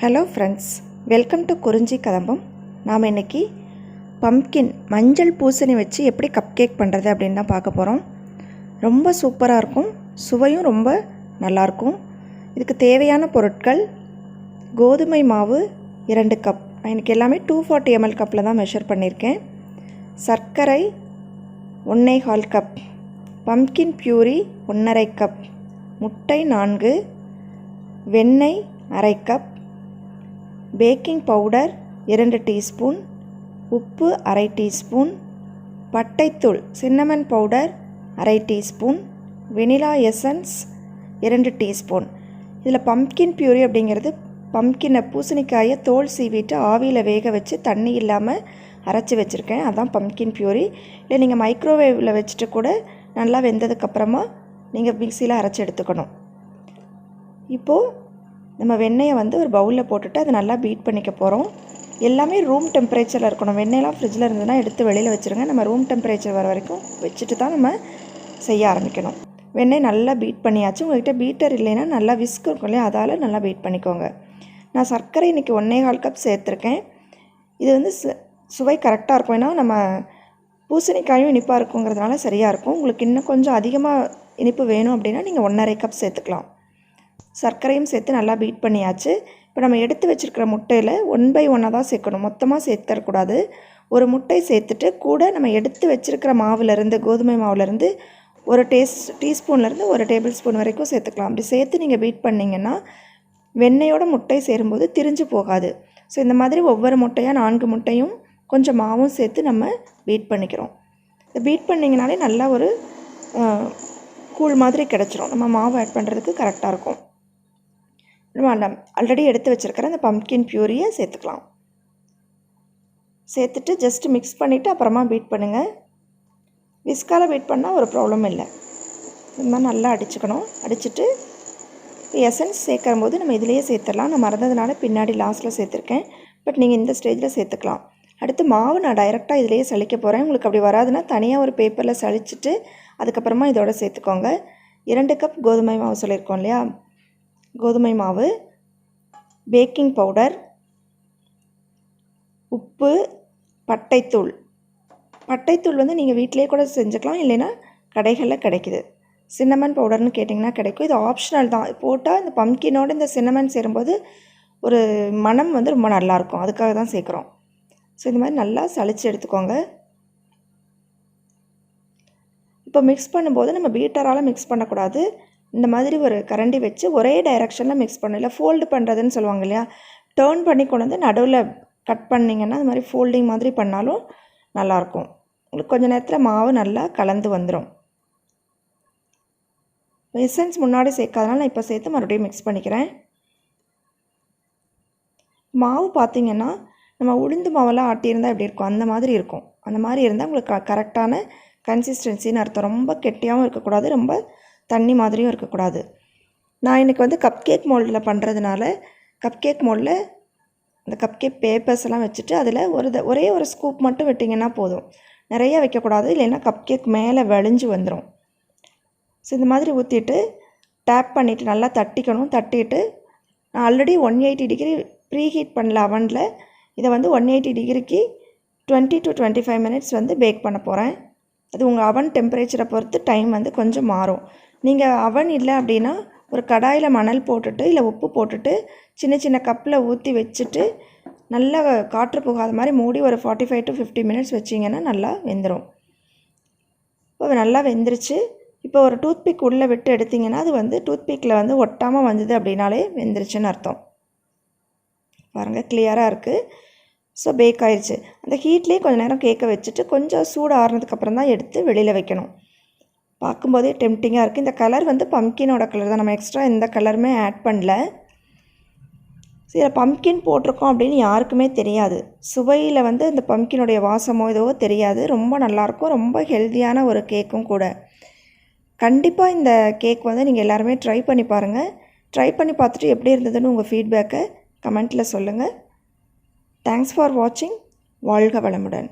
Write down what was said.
Hello friends, welcome to குறிஞ்சி கதம்பம். நாம் இன்றைக்கி பம்ப்கின் மஞ்சள் பூசணி வச்சு எப்படி கப் கேக் பண்ணுறது அப்படின்னு தான் பார்க்க போகிறோம். ரொம்ப சூப்பராக இருக்கும், சுவையும் ரொம்ப நல்லாயிருக்கும். இதுக்கு தேவையான பொருட்கள்: கோதுமை மாவு 2 கப், நான் இன்றைக்கி எல்லாமே 240 ml கப்பில் தான் மெஷர் பண்ணியிருக்கேன். சர்க்கரை 1.25 கப், பம்ப்கின் பியூரி 1.5 கப், முட்டை 4, வெண்ணெய் 1/2 கப், பேக்கிங் பவுடர் 2 டீஸ்பூன், உப்பு 1/2 டீஸ்பூன், பட்டைத்தூள் cinnamon powder 1/2 teaspoon, vanilla essence 2 teaspoon. இதில் பம்ப்கின் பியூரி அப்படிங்கிறது பம்ப்கினை பூசணிக்காயை தோல் சீவிட்டு ஆவியில் வேக வச்சு தண்ணி இல்லாமல் அரைச்சி வச்சுருக்கேன், அதுதான் பம்ப்கின் பியூரி. இல்லை நீங்கள் மைக்ரோவேவில் வச்சுட்டு கூட நல்லா வெந்ததுக்கப்புறமா நீங்கள் மிக்சியில் அரைச்சி எடுத்துக்கணும். இப்போது நம்ம வெண்ணெயை ஒரு பவுலில் போட்டுட்டு அதை நல்லா பீட் பண்ணிக்க போகிறோம். எல்லாமே ரூம் டெம்பரேச்சரில் இருக்கணும். வெண்ணெயெல்லாம் ஃப்ரிட்ஜில் இருந்ததுன்னா எடுத்து வெளியில் வச்சுருங்க. நம்ம ரூம் டெம்பரேச்சர் வர வரைக்கும் வச்சுட்டு தான் நம்ம செய்ய ஆரம்பிக்கணும். வெண்ணெய் நல்லா பீட் பண்ணியாச்சு. உங்கள்கிட்ட பீட்டர் இல்லைன்னா நல்லா விஸ்க் இருக்கும் இல்லையா, அதால் நல்லா பீட் பண்ணிக்கோங்க. நான் சர்க்கரை இன்றைக்கி 1.25 கப் சேர்த்துருக்கேன். இது சுவை கரெக்டாக இருக்கும். ஏன்னா நம்ம பூசணிக்காயும் இனிப்பாக இருக்குங்கிறதுனால சரியாக இருக்கும். உங்களுக்கு இன்னும் கொஞ்சம் அதிகமாக இனிப்பு வேணும் அப்படின்னா நீங்கள் 1.5 கப் சேர்த்துக்கலாம். சர்க்கரையும் சேர்த்து நல்லா பீட் பண்ணியாச்சு. இப்போ நம்ம எடுத்து வச்சுருக்கிற முட்டையில் 1/1 தான் சேர்க்கணும், மொத்தமாக சேர்த்துக்கூடாது. ஒரு முட்டை சேர்த்துட்டு கூட நம்ம எடுத்து வச்சுருக்கிற மாவுலேருந்து, கோதுமை மாவுலேருந்து ஒரு டீஸ்பூன்லேருந்து 1 டேபிள் ஸ்பூன் வரைக்கும் சேர்த்துக்கலாம். அப்படி சேர்த்து நீங்கள் பீட் பண்ணிங்கன்னா வெண்ணெயோட முட்டை சேரும்போது திரிஞ்சு போகாது. ஸோ இந்த மாதிரி ஒவ்வொரு முட்டையாக 4 முட்டையும் கொஞ்சம் மாவும் சேர்த்து நம்ம பீட் பண்ணிக்கிறோம். இதை பீட் பண்ணிங்கனாலே நல்லா ஒரு கூழ் மாதிரி கிடச்சிரும். நம்ம மாவு ஆட் பண்ணுறதுக்கு கரெக்டாக இருக்கும். நம்ம ஆல்ரெடி எடுத்து வச்சுருக்கிற அந்த பம்ப்கின் பியூரியை சேர்த்துக்கலாம். சேர்த்துட்டு ஜஸ்ட்டு மிக்ஸ் பண்ணிவிட்டு அப்புறமா பீட் பண்ணுங்கள். விஸ்கால் பீட் பண்ணால் ஒரு ப்ராப்ளம் இல்லை. இந்த மாதிரி நல்லா அடிச்சுக்கணும். அடிச்சுட்டு எசன்ஸ் சேர்க்கும் போது நம்ம இதிலேயே சேர்த்துடலாம். நான் மறந்ததுனால பின்னாடி லாஸ்ட்டில் சேர்த்துருக்கேன். பட் நீங்கள் இந்த ஸ்டேஜில் சேர்த்துக்கலாம். அடுத்து மாவு நான் டைரெக்டாக இதிலேயே சலிக்க போகிறேன். உங்களுக்கு அப்படி வராதுன்னா தனியாக ஒரு பேப்பரில் சலிச்சுட்டு அதுக்கப்புறமா இதோட சேர்த்துக்கோங்க. 2 கப் கோதுமை மாவு சொல்லியிருக்கோம் இல்லையா, கோதுமை மாவு, பேக்கிங் பவுடர், உப்பு, பட்டைத்தூள். பட்டைத்தூள் நீங்கள் வீட்டிலே கூட செஞ்சுக்கலாம், இல்லைன்னா கடைகளில் கிடைக்குது. சின்னமன் பவுடர்னு கேட்டிங்கன்னா கிடைக்கும். இது ஆப்ஷனல் தான். போட்டால் இந்த பம்ப்கினோடு இந்த சின்னமன் சேரும்போது ஒரு மனம் ரொம்ப நல்லாயிருக்கும், அதுக்காக தான் சேர்க்குறோம். ஸோ இந்த மாதிரி நல்லா சளிச்சு எடுத்துக்கோங்க. இப்போ மிக்ஸ் பண்ணும்போது நம்ம பீட்டரால் மிக்ஸ் பண்ணக்கூடாது. இந்த மாதிரி ஒரு கரண்டி வச்சு ஒரே டைரெக்ஷனில் மிக்ஸ் பண்ணணும். இல்லை ஃபோல்டு பண்ணுறதுன்னு சொல்லுவாங்க இல்லையா, டேர்ன் பண்ணி கொண்டு வந்து நடுவில் கட் பண்ணிங்கன்னா அது மாதிரி ஃபோல்டிங் மாதிரி பண்ணாலும் நல்லாயிருக்கும். உங்களுக்கு கொஞ்சம் நேரத்தில் மாவு நல்லா கலந்து வந்துடும். எசன்ஸ் முன்னாடி சேர்க்காதனால நான் இப்போ சேர்த்து மறுபடியும் மிக்ஸ் பண்ணிக்கிறேன். மாவு பார்த்திங்கன்னா நம்ம உளுந்து மாவெல்லாம் ஆட்டியிருந்தால் எப்படி இருக்கும் அந்த மாதிரி இருக்கும். அந்த மாதிரி இருந்தால் உங்களுக்கு கரெக்டான கன்சிஸ்டன்சின்னு அர்த்தம். ரொம்ப கெட்டியாகவும் இருக்கக்கூடாது, ரொம்ப தண்ணி மாதிரியும் இருக்கக்கூடாது. நான் இன்றைக்கி கப் கேக் மோல்டில் பண்ணுறதுனால கப் கேக் மோல்டில் அந்த கப் கேக் பேப்பர்ஸ் எல்லாம் வச்சுட்டு அதில் ஒரே ஒரு ஸ்கூப் மட்டும் விட்டிங்கன்னா போதும். நிறைய வைக்கக்கூடாது, இல்லைன்னா கப் கேக் மேலே வழிஞ்சு வந்துடும். ஸோ இந்த மாதிரி ஊற்றிட்டு டேப் பண்ணிவிட்டு நல்லா தட்டிக்கணும். தட்டிட்டு நான் ஆல்ரெடி 180 டிகிரி ப்ரீ ஹீட் பண்ணல அவனில். இதை 180 டிகிரிக்கு 20 to 25 மினிட்ஸ் பேக் பண்ண போகிறேன். அது உங்கள் அவன் டெம்பரேச்சரை பொறுத்து டைம் கொஞ்சம் மாறும். நீங்கள் அவன் இல்லை அப்படின்னா ஒரு கடாயில் மணல் போட்டுட்டு இல்லை உப்பு போட்டுட்டு சின்ன சின்ன கப்பில் ஊற்றி வச்சுட்டு நல்லா காற்று போகாத மாதிரி மூடி ஒரு 45 to 50 மினிட்ஸ் வச்சிங்கன்னா நல்லா வெந்துடும். இப்போ நல்லா வெந்துருச்சு. இப்போ ஒரு டூத்பிக் உள்ளே விட்டு எடுத்திங்கன்னா அது டூத்பிக்கில் ஒட்டாமல் வந்தது அப்படின்னாலே வெந்துருச்சுன்னு அர்த்தம். பாருங்கள், கிளியராக இருக்குது. ஸோ பேக் ஆயிடுச்சு. அந்த ஹீட்லேயே கொஞ்சம் நேரம் கேக்கை வச்சுட்டு கொஞ்சம் சூடு ஆறுனதுக்கப்புறம் தான் எடுத்து வெளியில் வைக்கணும். பார்க்கும்போதே டெம்டிங்காக இருக்குது. இந்த கலர் பம்ப்கினோட கலர் தான், நம்ம எக்ஸ்ட்ரா எந்த கலருமே ஆட் பண்ணல. சரி, பம்ப்கின் போட்டிருக்கோம் அப்படின்னு யாருக்குமே தெரியாது. சுவையில் இந்த பம்ப்கினுடைய வாசமோ ஏதோ தெரியாது. ரொம்ப நல்லாயிருக்கும், ரொம்ப ஹெல்த்தியான ஒரு கேக்கும் கூட. கண்டிப்பாக இந்த கேக் நீங்கள் எல்லாருமே ட்ரை பண்ணி பாருங்கள். ட்ரை பண்ணி பார்த்துட்டு எப்படி இருந்ததுன்னு உங்கள் ஃபீட்பேக்கை கமெண்ட்டில் சொல்லுங்கள். தேங்க்ஸ் ஃபார் வாட்சிங். வாழ்க வளமுடன்.